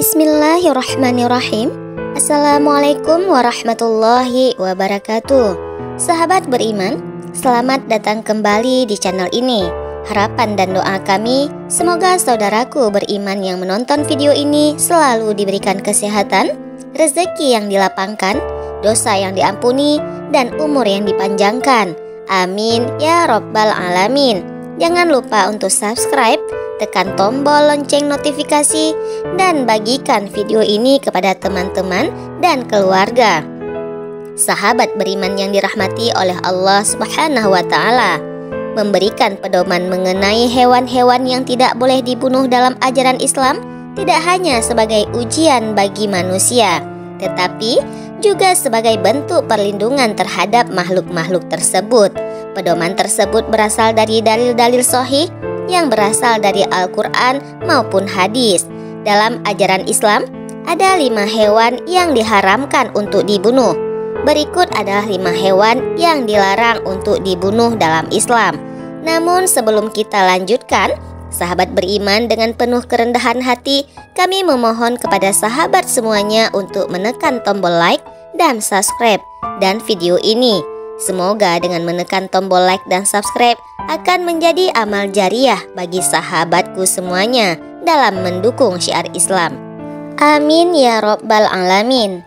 Bismillahirrahmanirrahim. Assalamualaikum warahmatullahi wabarakatuh. Sahabat beriman, selamat datang kembali di channel ini. Harapan dan doa kami, semoga saudaraku beriman yang menonton video ini selalu diberikan kesehatan, rezeki yang dilapangkan, dosa yang diampuni, dan umur yang dipanjangkan. Amin ya Rabbal Alamin. Jangan lupa untuk subscribe, tekan tombol lonceng notifikasi, dan bagikan video ini kepada teman-teman dan keluarga. Sahabat beriman yang dirahmati oleh Allah Subhanahu wa Ta'ala, memberikan pedoman mengenai hewan-hewan yang tidak boleh dibunuh dalam ajaran Islam tidak hanya sebagai ujian bagi manusia, tetapi juga sebagai bentuk perlindungan terhadap makhluk-makhluk tersebut. Pedoman tersebut berasal dari dalil-dalil sahih yang berasal dari Al-Quran maupun hadis. Dalam ajaran Islam, ada 5 hewan yang diharamkan untuk dibunuh. Berikut adalah 5 hewan yang dilarang untuk dibunuh dalam Islam. Namun sebelum kita lanjutkan, sahabat beriman, dengan penuh kerendahan hati, kami memohon kepada sahabat semuanya untuk menekan tombol like dan subscribe dan video ini. Semoga dengan menekan tombol like dan subscribe akan menjadi amal jariah bagi sahabatku semuanya dalam mendukung syiar Islam. Amin ya Rabbal Alamin.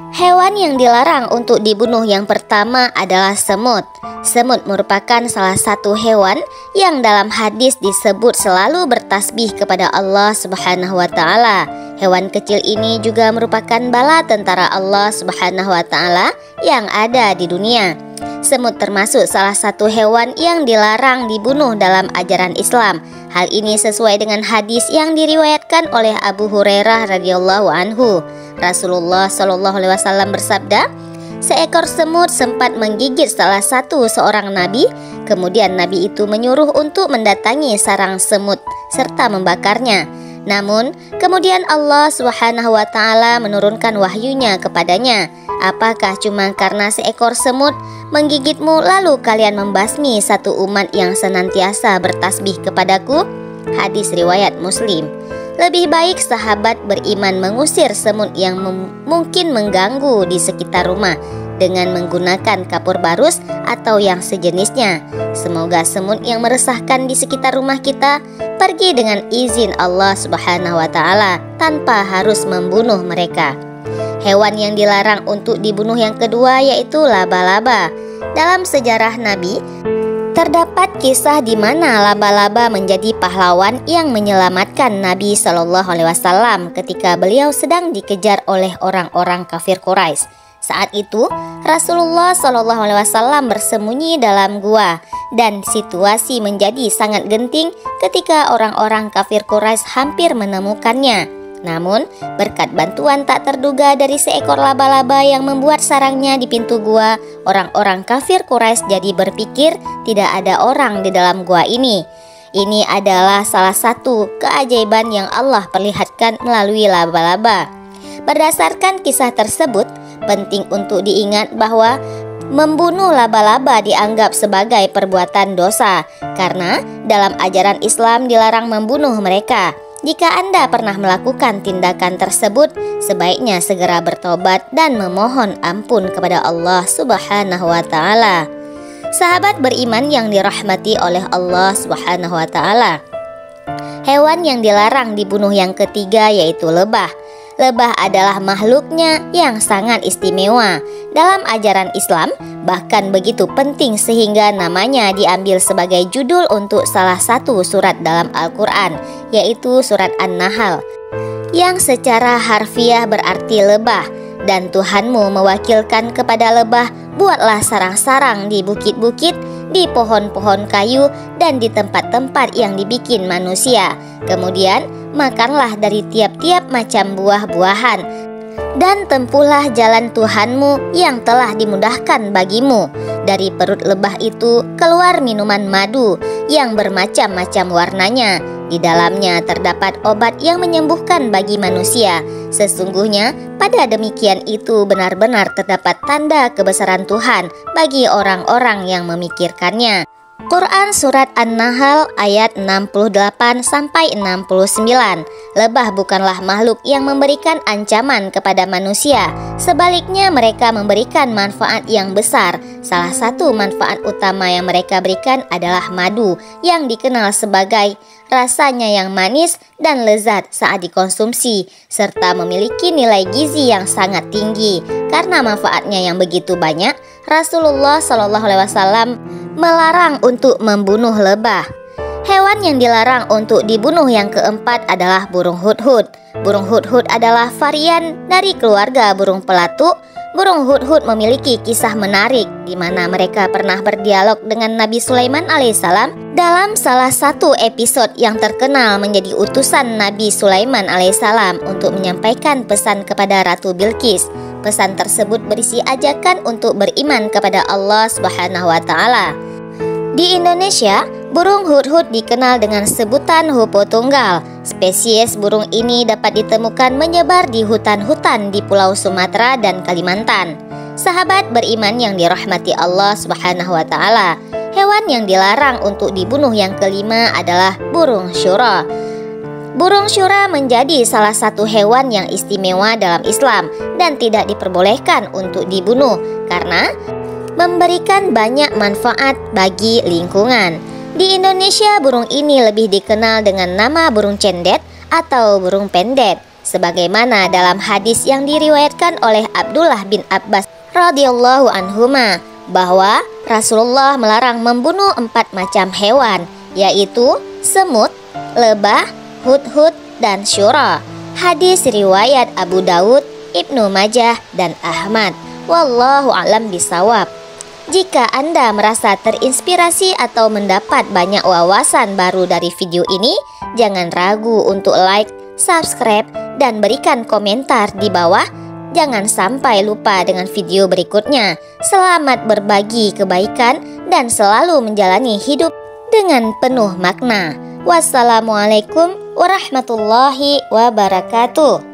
Hewan yang dilarang untuk dibunuh yang pertama adalah semut. Semut merupakan salah satu hewan yang dalam hadis disebut selalu bertasbih kepada Allah Subhanahu wa Ta'ala. Hewan kecil ini juga merupakan bala tentara Allah Subhanahu wa Ta'ala yang ada di dunia. Semut termasuk salah satu hewan yang dilarang dibunuh dalam ajaran Islam. Hal ini sesuai dengan hadis yang diriwayatkan oleh Abu Hurairah radhiyallahu anhu. Rasulullah Shallallahu alaihi wasallam bersabda, seekor semut sempat menggigit salah satu seorang nabi. Kemudian nabi itu menyuruh untuk mendatangi sarang semut serta membakarnya. Namun kemudian Allah Subhanahu wa Ta'ala menurunkan wahyunya kepadanya, apakah cuma karena seekor semut menggigitmu lalu kalian membasmi satu umat yang senantiasa bertasbih kepadaku? Hadis riwayat Muslim. Lebih baik sahabat beriman mengusir semut yang mungkin mengganggu di sekitar rumah dengan menggunakan kapur barus atau yang sejenisnya. Semoga semut yang meresahkan di sekitar rumah kita pergi dengan izin Allah Subhanahu wa Ta'ala tanpa harus membunuh mereka. Hewan yang dilarang untuk dibunuh yang kedua yaitu laba-laba. Dalam sejarah Nabi, terdapat kisah di mana laba-laba menjadi pahlawan yang menyelamatkan Nabi Shallallahu alaihi wasallam ketika beliau sedang dikejar oleh orang-orang kafir Quraisy. Saat itu Rasulullah Shallallahu alaihi wasallam bersembunyi dalam gua dan situasi menjadi sangat genting ketika orang-orang kafir Quraisy hampir menemukannya. Namun berkat bantuan tak terduga dari seekor laba-laba yang membuat sarangnya di pintu gua, orang-orang kafir Quraisy jadi berpikir tidak ada orang di dalam gua ini. Ini adalah salah satu keajaiban yang Allah perlihatkan melalui laba-laba. Berdasarkan kisah tersebut, penting untuk diingat bahwa membunuh laba-laba dianggap sebagai perbuatan dosa, karena dalam ajaran Islam dilarang membunuh mereka. Jika Anda pernah melakukan tindakan tersebut, sebaiknya segera bertobat dan memohon ampun kepada Allah Subhanahu wa Ta'ala. Sahabat beriman yang dirahmati oleh Allah Subhanahu wa Ta'ala, hewan yang dilarang dibunuh yang ketiga yaitu lebah. Lebah adalah makhluknya yang sangat istimewa. Dalam ajaran Islam, bahkan begitu penting sehingga namanya diambil sebagai judul untuk salah satu surat dalam Al-Quran, yaitu surat An-Nahl, yang secara harfiah berarti lebah. Dan Tuhanmu mewakilkan kepada lebah, buatlah sarang-sarang di bukit-bukit, di pohon-pohon kayu, dan di tempat-tempat yang dibikin manusia. Kemudian makanlah dari tiap-tiap macam buah-buahan, dan tempuhlah jalan Tuhanmu yang telah dimudahkan bagimu. Dari perut lebah itu keluar minuman madu yang bermacam-macam warnanya. Di dalamnya terdapat obat yang menyembuhkan bagi manusia. Sesungguhnya pada demikian itu benar-benar terdapat tanda kebesaran Tuhan bagi orang-orang yang memikirkannya. Quran Surat An-Nahl ayat 68-69. Lebah bukanlah makhluk yang memberikan ancaman kepada manusia. Sebaliknya mereka memberikan manfaat yang besar. Salah satu manfaat utama yang mereka berikan adalah madu, yang dikenal sebagai rasanya yang manis dan lezat saat dikonsumsi, serta memiliki nilai gizi yang sangat tinggi. Karena manfaatnya yang begitu banyak, Rasulullah SAW melarang untuk membunuh lebah. Hewan yang dilarang untuk dibunuh yang keempat adalah burung hudhud. Burung hudhud adalah varian dari keluarga burung pelatuk. Burung hudhud memiliki kisah menarik di mana mereka pernah berdialog dengan Nabi Sulaiman alaihissalam dalam salah satu episode yang terkenal menjadi utusan Nabi Sulaiman alaihissalam untuk menyampaikan pesan kepada Ratu Bilqis. Pesan tersebut berisi ajakan untuk beriman kepada Allah Subhanahu wa taala. Di Indonesia, burung hudhud dikenal dengan sebutan hupo tunggal. Spesies burung ini dapat ditemukan menyebar di hutan-hutan di Pulau Sumatera dan Kalimantan. Sahabat beriman yang dirahmati Allah Subhanahu wa taala, hewan yang dilarang untuk dibunuh yang kelima adalah burung syura. Burung syura menjadi salah satu hewan yang istimewa dalam Islam dan tidak diperbolehkan untuk dibunuh karena memberikan banyak manfaat bagi lingkungan. Di Indonesia, burung ini lebih dikenal dengan nama burung cendet atau burung pendet, sebagaimana dalam hadis yang diriwayatkan oleh Abdullah bin Abbas radhiyallahu anhuma bahwa Rasulullah melarang membunuh 4 macam hewan, yaitu semut, lebah, hudhud, dan syura. Hadis riwayat Abu Daud, Ibnu Majah, dan Ahmad. Wallahu a'lam bishawab. Jika Anda merasa terinspirasi atau mendapat banyak wawasan baru dari video ini, jangan ragu untuk like, subscribe, dan berikan komentar di bawah. Jangan sampai lupa dengan video berikutnya. Selamat berbagi kebaikan dan selalu menjalani hidup dengan penuh makna. Wassalamualaikum warahmatullahi wabarakatuh.